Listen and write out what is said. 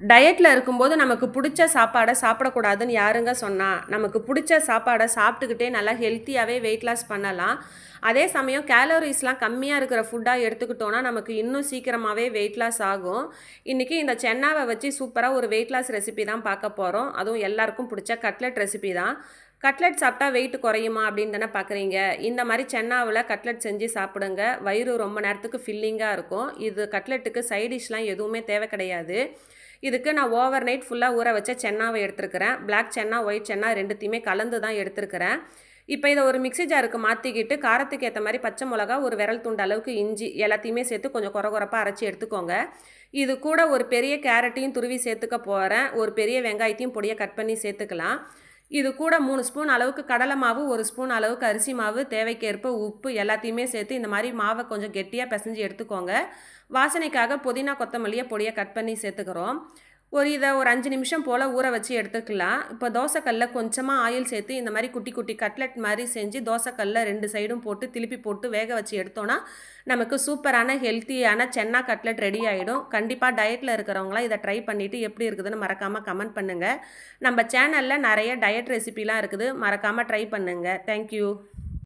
டயட்ல இருக்கும்போது நமக்கு புடிச்ச சாப்பாட சாப்பிடக்கூடாதுன்னு யாருங்க சொன்னா? நமக்கு புடிச்ச சாப்பாட சாப்பிட்டுக்கிட்டே நல்லா ஹெல்த்தியாவே வெயிட் லாஸ் பண்ணலாம். அதே சமயம் கேலோரிஸ்லாம் கம்மியா இருக்கிற ஃபுட்டா எடுத்துக்கிட்டோம்னா, நமக்கு இன்னும் சீக்கிரமாவே வெயிட் லாஸ் ஆகும். இன்னைக்கு இந்த சென்னாவ வச்சு சூப்பரா ஒரு வெயிட் லாஸ் ரெசிபி தான் பார்க்க போறோம். அதுவும் எல்லாருக்கும் புடிச்ச கட்லெட் ரெசிபி தான். கட்லெட் சாப்பிட்டா வெயிட் குறையுமா அப்படின்னு தானே பார்க்குறீங்க. இந்த மாரி சென்னாவுல கட்லெட் செஞ்சு சாப்பிடுங்க. வயிறு ரொம்ப நேரத்துக்கு ஃபில்லிங்கா இருக்கும். இது கட்லெட்டுக்கு சைட் டிஷ்லாம் எதுவுமே தேவை கிடையாது. இதுக்கு நான் ஓவர் நைட் ஃபுல்லா ஊற வச்ச சென்னாவ எடுத்துருக்கிறேன். பிளாக் சென்னா, ஒயிட் சென்னா 2த்தையுமே கலந்து தான் எடுத்துருக்கிறேன். இப்ப இத ஒரு மிக்ஸி ஜாருக்கு மாத்திக்கிட்டு, காரத்துக்கு ஏத்த மாரி பச்சை மொளகா, ஒரு விரல் துண்டு அளவுக்கு இஞ்சி எல்லாத்தையுமே சேர்த்து கொஞ்சம் கொர கொரப்பா அரைச்சு எடுத்துக்கோங்க. இது கூட ஒரு பெரிய கேரட்டையும் துருவி சேர்த்துக்க போறேன். ஒரு பெரிய வெங்காயத்தையும் பொடியா கட் பண்ணி சேர்த்துக்கலாம். இது கூட 3 ஸ்பூன் அளவுக்கு கடலை மாவு, 1 ஸ்பூன் அளவுக்கு அரிசி மாவு, தேவைக்கேற்ப உப்பு எல்லாத்தையுமே சேர்த்து இந்த மாரி மாவ கொஞ்சம் கெட்டியா பெசஞ்சு எடுத்துக்கோங்க. வாசனைக்காக புதினா, கொத்தமல்லிய பொடியா கட் பண்ணி சேர்த்துக்கிறோம். ஒரு 5 நிமிஷம் போல ஊற வச்சு எடுத்துக்கலாம். இப்போ தோசைக்கல்ல கொஞ்சமா ஆயில் சேர்த்து இந்த மாரி குட்டி குட்டி கட்லெட் மாரி செஞ்சு தோசைக்கல்ல 2 சைடும் போட்டு திருப்பி போட்டு வேக வச்சு எடுத்தோம்னா, நமக்கு சூப்பரான ஹெல்த்தியான சென்னா கட்லெட் ரெடி ஆயிடும். கண்டிப்பா டயட்ல இருக்கிறவங்கலாம் இத ட்ரை பண்ணிட்டு எப்படி இருக்குதுன்னு மறக்காம கமெண்ட் பண்ணுங்க. நம்ம சேனல்ல நெறைய டயட் ரெசிபிலாம் இருக்குது. மறக்காம ட்ரை பண்ணுங்க. Thank you.